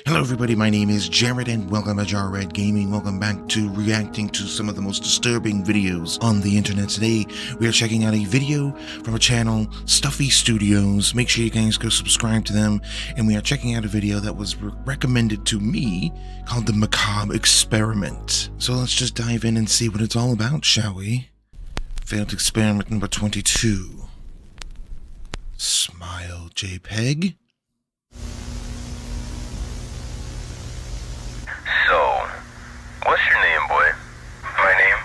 Hello everybody, my name is Jared and welcome to Jarred Gaming. Welcome back to reacting to some of the most disturbing videos on the internet. Today we are checking out a video from a channel, Stuffy Studios. Make sure you guys go subscribe to them. And we are checking out a video that was recommended to me called the Macabre Experiment. So let's just dive in and see what it's all about, shall we? Failed experiment number 22. Smile JPEG. So, what's your name, boy? My name?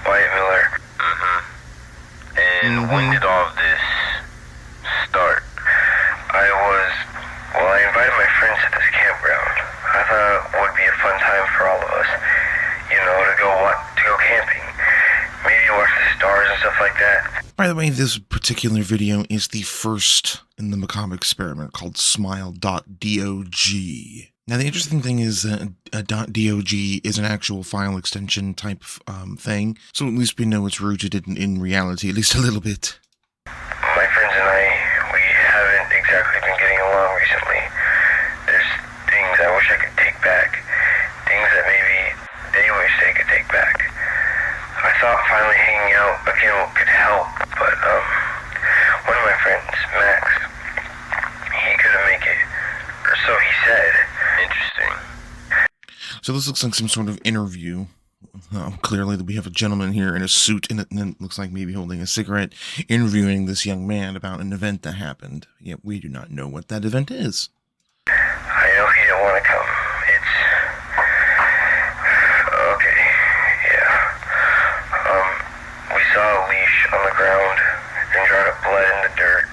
Wyatt Miller. And when did all of this start? I invited my friends to this campground. I thought it would be a fun time for all of us, to go camping. Maybe watch the stars and stuff like that. By the way, this particular video is the first in the Macabre Experiment called smile.dog. Now, the interesting thing is that a .dog is an actual file extension type thing, so at least we know it's rooted in reality, at least a little bit. My friends and I, we haven't exactly been getting along recently. There's things I wish I could take back, things that maybe they wish they could take back. I thought finally hanging out again could help, but one of my friends, Max, he couldn't make it, or so he said. Interesting. So this looks like some sort of interview. Clearly we have a gentleman here in a suit, and it looks like maybe holding a cigarette, interviewing this young man about an event that happened. Yet we do not know what that event is. I know he didn't want to come. Okay, yeah. We saw a leash on the ground and dried up blood in the dirt.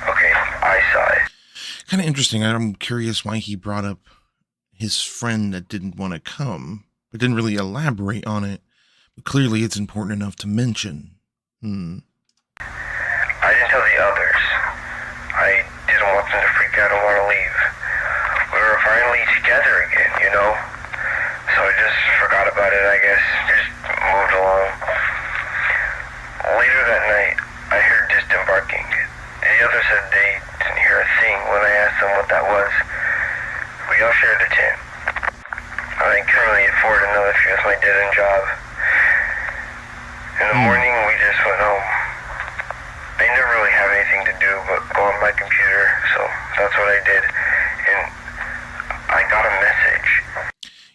Okay, I saw it. Kind of interesting. I'm curious why he brought up his friend that didn't want to come, but didn't really elaborate on it. But clearly it's important enough to mention. I didn't tell the others. I didn't want them to freak out and want to leave. We were finally together again, So I just forgot about it, I guess. Just moved along. Later that night, I heard distant barking. The others said they didn't hear a thing when I asked them what that was. We all shared a tent. I couldn't really afford another few with my dead-end job. In the morning, we just went home. I never really have anything to do but go on my computer, so that's what I did. And I got a message.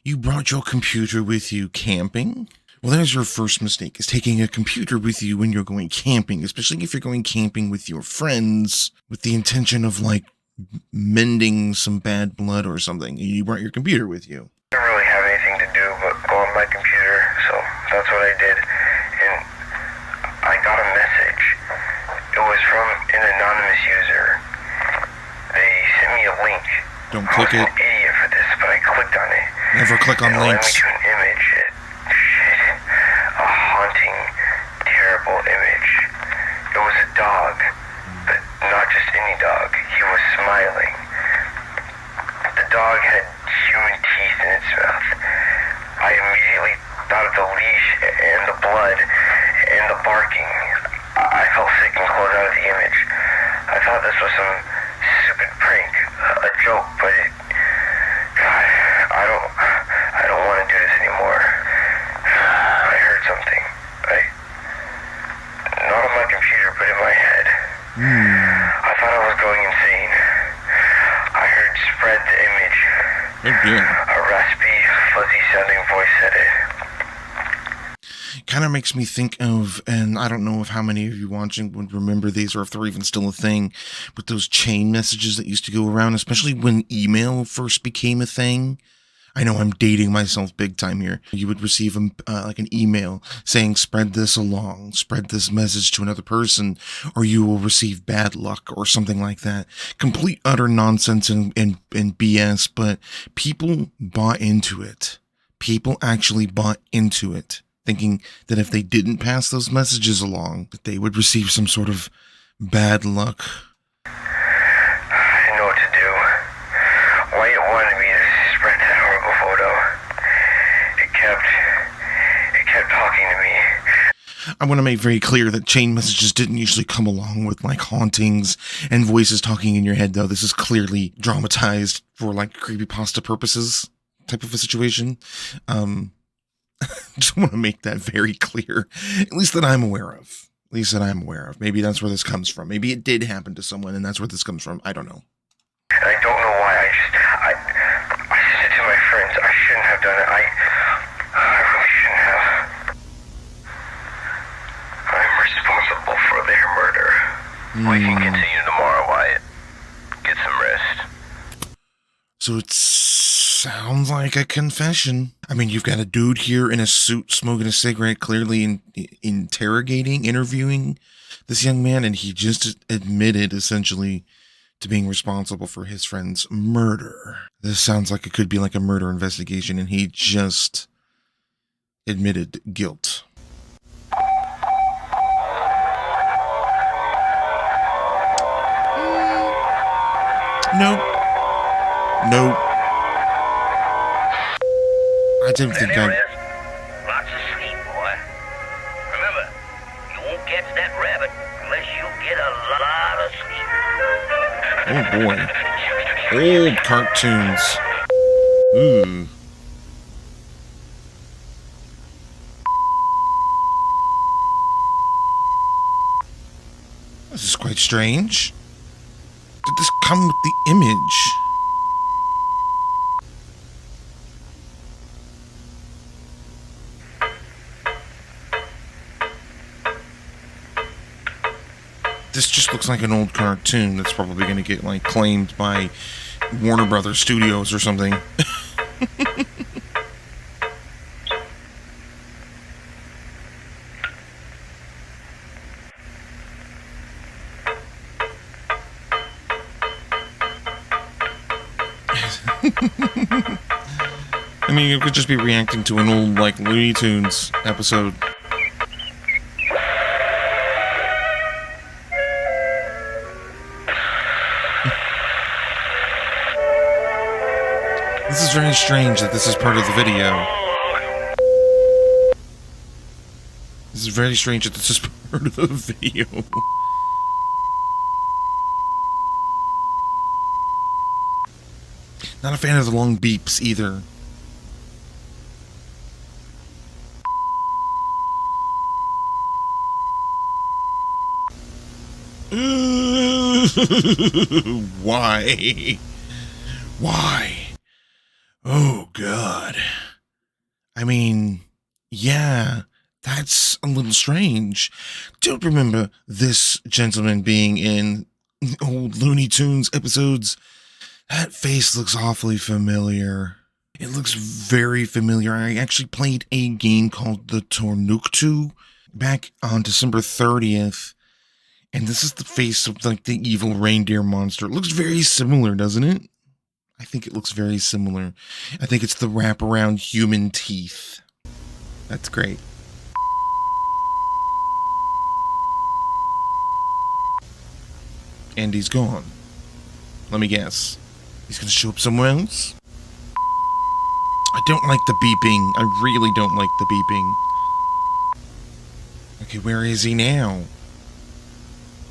You brought your computer with you camping? Well, there's your first mistake, is taking a computer with you when you're going camping, especially if you're going camping with your friends with the intention of, mending some bad blood or something. You brought your computer with you. I don't really have anything to do but go on my computer, so that's what I did. And I got a message. It was from an anonymous user. They sent me a link. Don't click it. I'm an idiot for this, but I clicked on it. Never click on links. It led me to an image. A haunting, terrible image. It was a dog, but not just any dog. He was smiling. The dog had human teeth in its mouth. I immediately thought of the leash and the blood and the barking. I felt sick and closed out of the image. I thought this was some stupid prank, a joke, but God, I don't want to do this anymore. I heard something. Not on my computer, but in my head. I thought I was going insane. I heard "spread the image." A raspy, fuzzy-sounding voice said it. Kind of makes me think of, and I don't know if how many of you watching would remember these or if they're even still a thing, but those chain messages that used to go around, especially when email first became a thing. I know I'm dating myself big time here. You would receive an email saying, spread this along, spread this message to another person, or you will receive bad luck or something like that. Complete utter nonsense and BS, but people bought into it. People actually bought into it, thinking that if they didn't pass those messages along, that they would receive some sort of bad luck. I didn't know what to do. Wyatt wanted me to spread that horrible photo. It kept talking to me. I want to make very clear that chain messages didn't usually come along with like hauntings and voices talking in your head, though. This is clearly dramatized for like creepypasta purposes type of a situation. Just want to make that very clear, at least that I'm aware of. Maybe that's where this comes from. Maybe it did happen to someone and that's where this comes from. I don't know. I don't know why. I said to my friends, I shouldn't have done it. I really shouldn't have. I'm responsible for their murder. We can continue tomorrow, Wyatt. Get some rest. So it sounds like a confession. I mean, you've got a dude here in a suit smoking a cigarette, clearly interviewing this young man, and he just admitted, essentially, to being responsible for his friend's murder. This sounds like it could be like a murder investigation, and he just admitted guilt. Nope. I didn't think Lots of sleep, boy. Remember, you won't catch that rabbit unless you get a lot of sleep. Oh boy. Old cartoons. Ooh. This is quite strange. Did this come with the image? This just looks like an old cartoon that's probably going to get like claimed by Warner Brothers Studios or something. I mean, you could just be reacting to an old like Looney Tunes episode. This is very strange that this is part of the video. This is very strange that this is part of the video. Not a fan of the long beeps either. Why? Why? Oh, God. I mean, yeah, that's a little strange. Don't remember this gentleman being in old Looney Tunes episodes. That face looks awfully familiar. It looks very familiar. I actually played a game called the Tornuktu back on December 30th. And this is the face of like the evil reindeer monster. It looks very similar, doesn't it? I think it looks very similar. I think it's the wraparound human teeth. That's great. And he's gone. Let me guess. He's gonna show up somewhere else? I don't like the beeping. I really don't like the beeping. Okay, where is he now?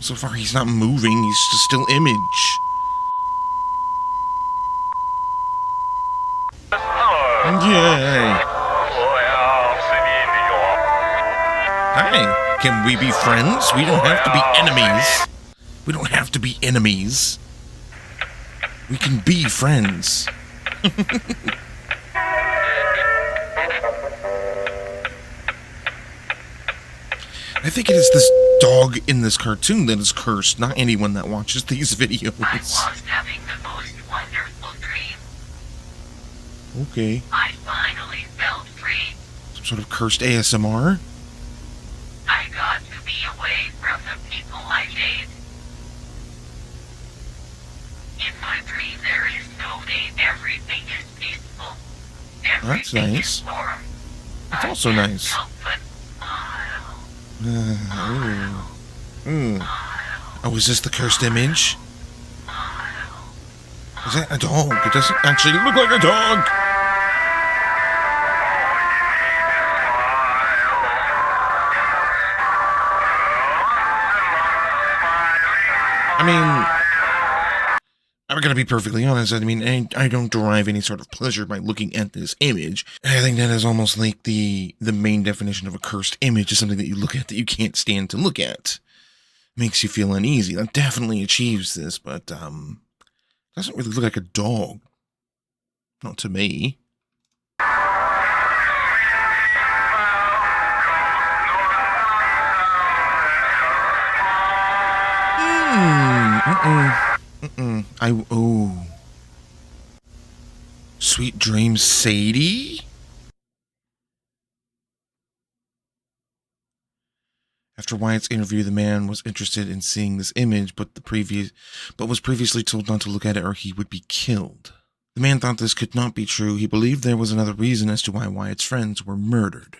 So far, he's not moving. He's just still image. Yay! Hi, can we be friends? We don't have to be enemies. We don't have to be enemies. We can be friends. I think it is this dog in this cartoon that is cursed, not anyone that watches these videos. I was having the most wonderful dream. Okay. I finally felt free. Some sort of cursed ASMR? I got to be away from the people I hate. In my dream, there is no pain. Everything is peaceful. That's Everything nice. is warm. That's also nice. Help but smile. Oh, is this the cursed image? Is that a dog? It doesn't actually look like a dog. I'm gonna be perfectly honest. I mean, I don't derive any sort of pleasure by looking at this image. I think that is almost like the main definition of a cursed image is something that you look at that you can't stand to look at. Makes you feel uneasy. That definitely achieves this, but doesn't really look like a dog. Not to me. Oh. Sweet Dreams Sadie? After Wyatt's interview, the man was interested in seeing this image, but was previously told not to look at it or he would be killed. The man thought this could not be true. He believed there was another reason as to why Wyatt's friends were murdered.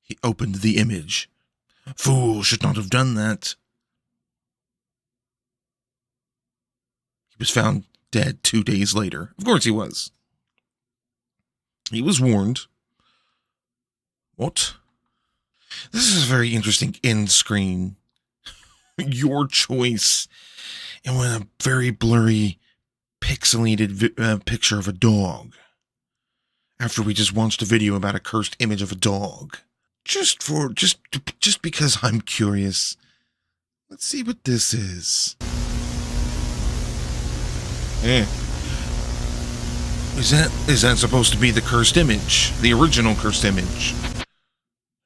He opened the image. Fool should not have done that. He was found dead 2 days later. Of course he was. He was warned. What? This is a very interesting end screen. Your choice. And with a very blurry, pixelated picture of a dog. After we just watched a video about a cursed image of a dog. Just because I'm curious. Let's see what this is. Is that supposed to be the cursed image? The original cursed image?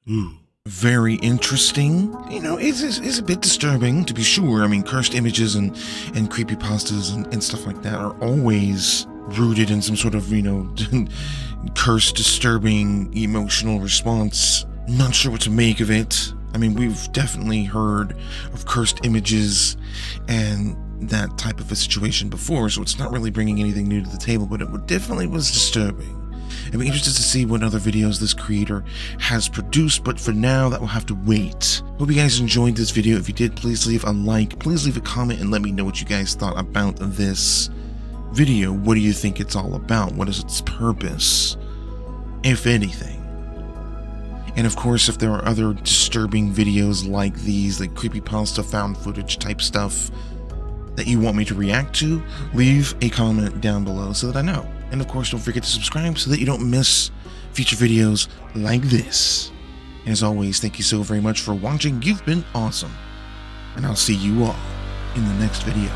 Ooh. Very interesting. You know, it's a bit disturbing, to be sure. I mean, cursed images and creepypastas and stuff like that are always rooted in some sort of, cursed, disturbing, emotional response. Not sure what to make of it. I mean, we've definitely heard of cursed images and that type of a situation before, so it's not really bringing anything new to the table, but it definitely was disturbing. I'd be interested to see what other videos this creator has produced, but for now, that will have to wait. Hope you guys enjoyed this video. If you did, please leave a like, please leave a comment, and let me know what you guys thought about this video. What do you think it's all about? What is its purpose, if anything? And of course, if there are other disturbing videos like these, like creepypasta found footage type stuff that you want me to react to, leave a comment down below so that I know. And of course, don't forget to subscribe so that you don't miss future videos like this. And as always, thank you so very much for watching. You've been awesome. And I'll see you all in the next video.